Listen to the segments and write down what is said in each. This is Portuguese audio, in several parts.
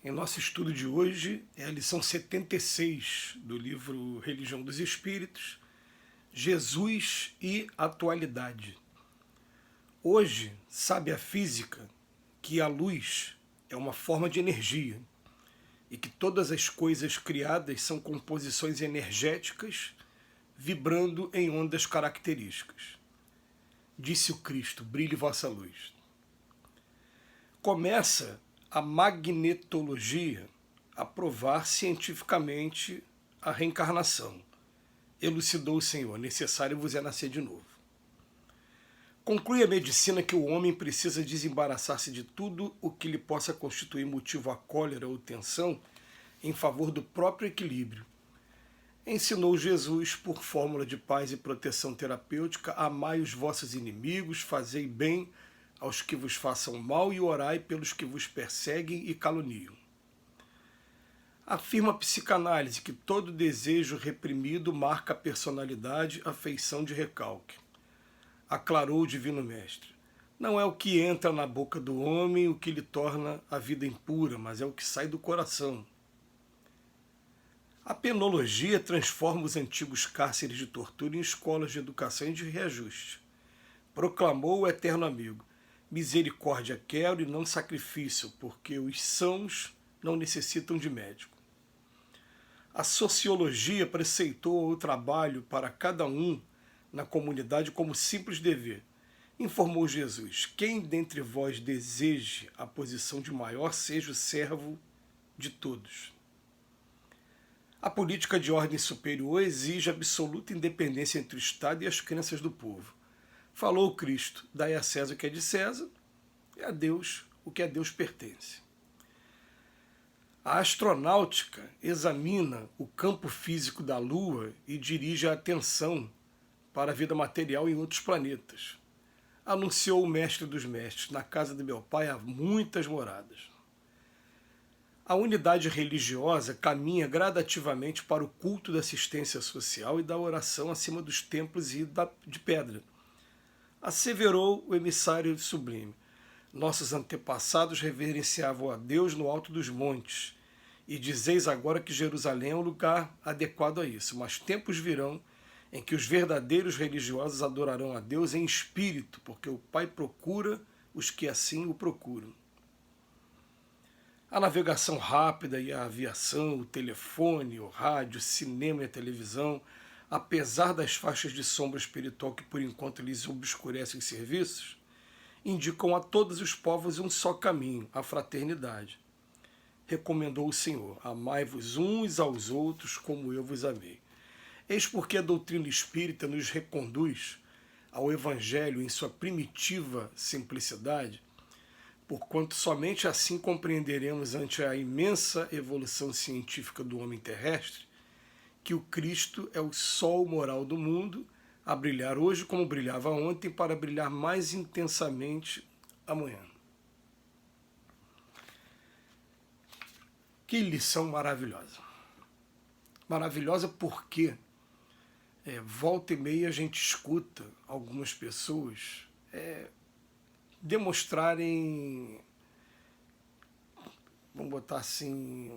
Em nosso estudo de hoje é a lição 76 do livro Religião dos Espíritos, Jesus e Atualidade. Hoje, sabe a física que a luz é uma forma de energia e que todas as coisas criadas são composições energéticas vibrando em ondas características. Disse o Cristo: brilhe vossa luz. Começa a magnetologia a provar cientificamente a reencarnação. Elucidou o Senhor: necessário vos é nascer de novo. Conclui a medicina que o homem precisa desembaraçar-se de tudo o que lhe possa constituir motivo à cólera ou tensão em favor do próprio equilíbrio. Ensinou Jesus, por fórmula de paz e proteção terapêutica: amai os vossos inimigos, fazei bem aos que vos façam mal e orai pelos que vos perseguem e caluniam. Afirma a psicanálise que todo desejo reprimido marca a personalidade, a feição de recalque. Aclarou o Divino Mestre: não é o que entra na boca do homem o que lhe torna a vida impura, mas é o que sai do coração. A penologia transforma os antigos cárceres de tortura em escolas de educação e de reajuste. Proclamou o eterno amigo: misericórdia quero e não sacrifício, porque os sãos não necessitam de médico. A sociologia preceitou o trabalho para cada um na comunidade como simples dever. Informou Jesus: quem dentre vós deseje a posição de maior, seja o servo de todos. A política de ordem superior exige absoluta independência entre o Estado e as crenças do povo. Falou o Cristo: dai a César o que é de César e a Deus o que a Deus pertence. A astronáutica examina o campo físico da Lua e dirige a atenção para a vida material em outros planetas. Anunciou o mestre dos mestres: na casa de meu pai há muitas moradas. A unidade religiosa caminha gradativamente para o culto da assistência social e da oração acima dos templos e de pedra. Asseverou o emissário sublime: nossos antepassados reverenciavam a Deus no alto dos montes, e dizeis agora que Jerusalém é um lugar adequado a isso, mas tempos virão em que os verdadeiros religiosos adorarão a Deus em espírito, porque o Pai procura os que assim o procuram. A navegação rápida e a aviação, o telefone, o rádio, o cinema e a televisão, apesar das faixas de sombra espiritual que por enquanto lhes obscurecem os serviços, indicam a todos os povos um só caminho, a fraternidade. Recomendou o Senhor: amai-vos uns aos outros como eu vos amei. Eis porque a doutrina espírita nos reconduz ao Evangelho em sua primitiva simplicidade, porquanto somente assim compreenderemos, ante a imensa evolução científica do homem terrestre, que o Cristo é o sol moral do mundo, a brilhar hoje como brilhava ontem, para brilhar mais intensamente amanhã. Que lição maravilhosa! Maravilhosa porque volta e meia a gente escuta algumas pessoas demonstrarem, vamos botar assim,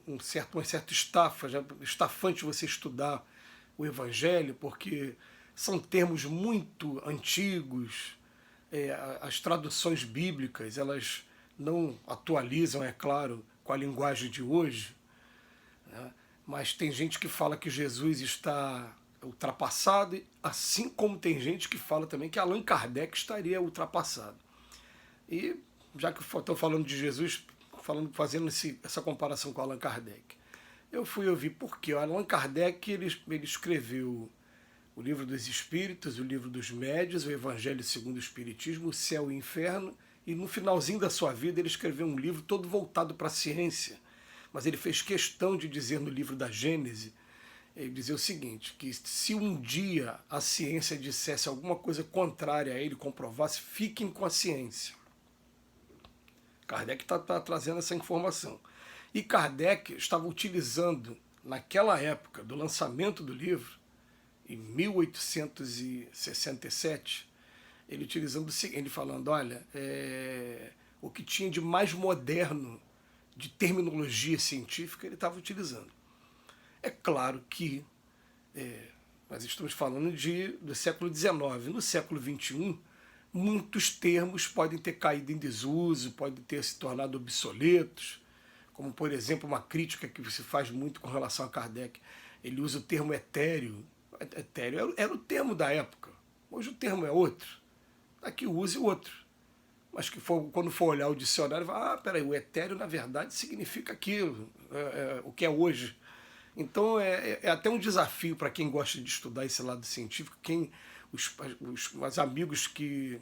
uma certa estafa, estafante você estudar o Evangelho, porque são termos muito antigos, as traduções bíblicas elas não atualizam, é claro, com a linguagem de hoje, né? Mas tem gente que fala que Jesus está ultrapassado, assim como tem gente que fala também que Allan Kardec estaria ultrapassado. E já que estou falando de Jesus, fazendo essa comparação com Allan Kardec, eu fui ouvir porque Allan Kardec ele escreveu o Livro dos Espíritos, o Livro dos Médiuns, o Evangelho segundo o Espiritismo, o Céu e o Inferno, e no finalzinho da sua vida ele escreveu um livro todo voltado para a ciência. Mas ele fez questão de dizer no livro da Gênese, ele dizia o seguinte, que se um dia a ciência dissesse alguma coisa contrária a ele, comprovasse, fiquem com a ciência. Kardec está trazendo essa informação. E Kardec estava utilizando, naquela época do lançamento do livro, em 1867, ele utilizando o seguinte, ele falando: olha, o que tinha de mais moderno de terminologia científica ele estava utilizando. É claro que nós estamos falando do século XIX. No século XXI, muitos termos podem ter caído em desuso, podem ter se tornado obsoletos, como, por exemplo, uma crítica que se faz muito com relação a Kardec. Ele usa o termo etéreo. Etéreo era o termo da época. Hoje o termo é outro. Aqui use outro. Mas que quando for olhar o dicionário, vai, peraí, o etéreo, na verdade, significa aquilo, o que é hoje. Então, é até um desafio para quem gosta de estudar esse lado científico, os amigos que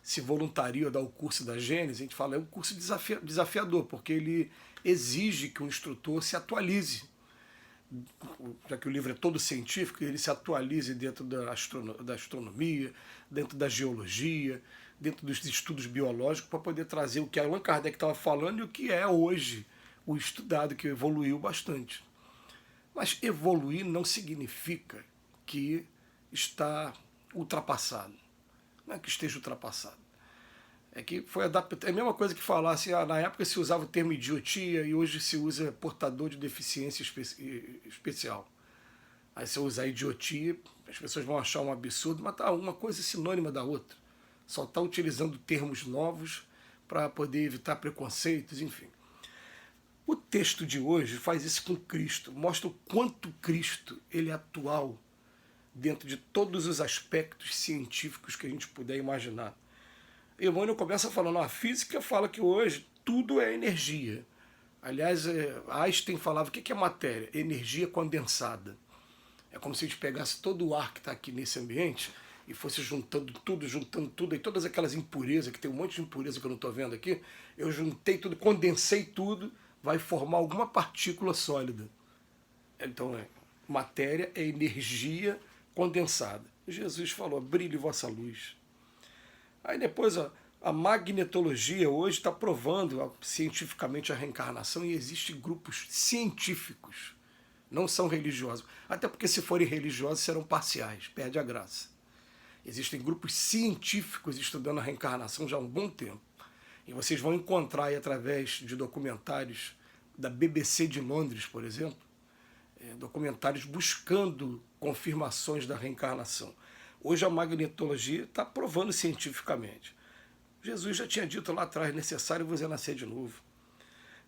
se voluntariam a dar o curso da Gênese, a gente fala, é um curso desafiador, porque ele exige que o instrutor se atualize. Já que o livro é todo científico, ele se atualize dentro da astronomia, dentro da geologia, dentro dos estudos biológicos, para poder trazer o que Allan Kardec estava falando e o que é hoje o estudado, que evoluiu bastante. Mas evoluir não significa que está ultrapassado. Não é que esteja ultrapassado. É que foi adaptado. É a mesma coisa que falar assim, na época se usava o termo idiotia e hoje se usa portador de deficiência especial. Aí se eu usar idiotia, as pessoas vão achar um absurdo, mas tá, uma coisa é sinônima da outra. Só está utilizando termos novos para poder evitar preconceitos, enfim. O texto de hoje faz isso com Cristo, mostra o quanto Cristo ele é atual dentro de todos os aspectos científicos que a gente puder imaginar. Emmanuel começa falando, a física fala que hoje tudo é energia. Aliás, Einstein falava, o que é matéria? Energia condensada. É como se a gente pegasse todo o ar que está aqui nesse ambiente e fosse juntando tudo, e todas aquelas impurezas, que tem um monte de impureza que eu não estou vendo aqui, eu juntei tudo, condensei tudo, vai formar alguma partícula sólida. Então, matéria é energia condensada. Jesus falou, brilhe vossa luz. Aí depois a magnetologia hoje está provando cientificamente a reencarnação e existem grupos científicos, não são religiosos. Até porque se forem religiosos serão parciais, perde a graça. Existem grupos científicos estudando a reencarnação já há um bom tempo. E vocês vão encontrar aí, através de documentários da BBC de Londres, por exemplo, documentários buscando confirmações da reencarnação. Hoje a magnetologia está provando cientificamente. Jesus já tinha dito lá atrás, necessário você nascer de novo.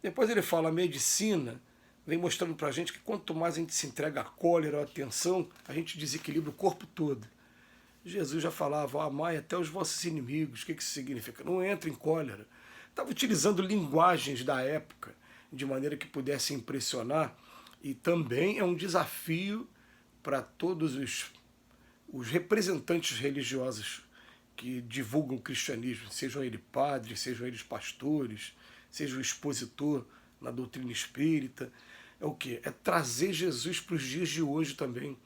Depois ele fala, a medicina vem mostrando para a gente que quanto mais a gente se entrega à cólera, à tensão, a gente desequilibra o corpo todo. Jesus já falava, amai até os vossos inimigos. O que isso significa? Não entre em cólera. Estava utilizando linguagens da época, de maneira que pudesse impressionar, e também é um desafio para todos os representantes religiosos que divulgam o cristianismo, sejam eles padres, sejam eles pastores, seja o expositor na doutrina espírita. É o quê? É trazer Jesus para os dias de hoje também.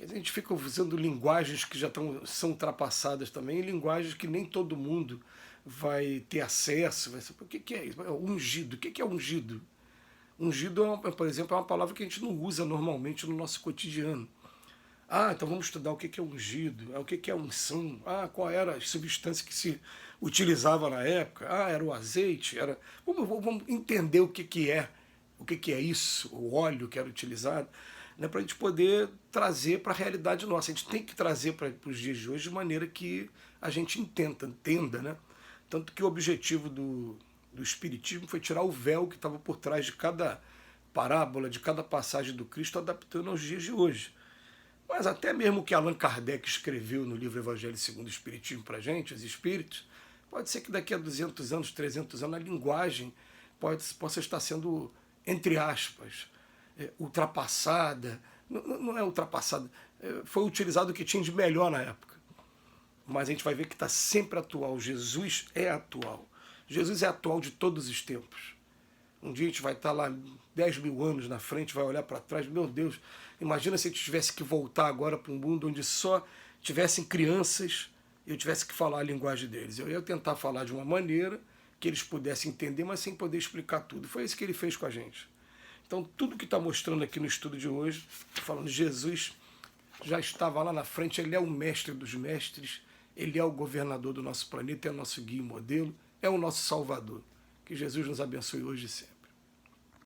A gente fica usando linguagens que já são ultrapassadas também, linguagens que nem todo mundo vai ter acesso. Vai ser, o que é isso? Ungido. O que é ungido? Ungido, por exemplo, é uma palavra que a gente não usa normalmente no nosso cotidiano. Então vamos estudar o que é ungido, o que é unção, qual era a substância que se utilizava na época, era o azeite, vamos entender o que é isso, o óleo que era utilizado, né, para a gente poder trazer para a realidade nossa. A gente tem que trazer para os dias de hoje de maneira que a gente entenda, né? Tanto que o objetivo do Espiritismo foi tirar o véu que estava por trás de cada parábola, de cada passagem do Cristo, adaptando aos dias de hoje. Mas até mesmo o que Allan Kardec escreveu no livro Evangelho segundo o Espiritismo para a gente, os Espíritos, pode ser que daqui a 200 anos, 300 anos, a linguagem possa estar sendo, entre aspas, ultrapassada. Não é ultrapassada, foi utilizado o que tinha de melhor na época. Mas a gente vai ver que está sempre atual. Jesus é atual. Jesus é atual de todos os tempos. Um dia a gente vai estar lá 10 mil anos na frente, vai olhar para trás, meu Deus, imagina se a gente tivesse que voltar agora para um mundo onde só tivessem crianças e eu tivesse que falar a linguagem deles. Eu ia tentar falar de uma maneira que eles pudessem entender, mas sem poder explicar tudo. Foi isso que ele fez com a gente. Então, tudo que está mostrando aqui no estudo de hoje, falando Jesus já estava lá na frente, ele é o mestre dos mestres, ele é o governador do nosso planeta, é o nosso guia e modelo, é o nosso salvador. Que Jesus nos abençoe hoje e sempre.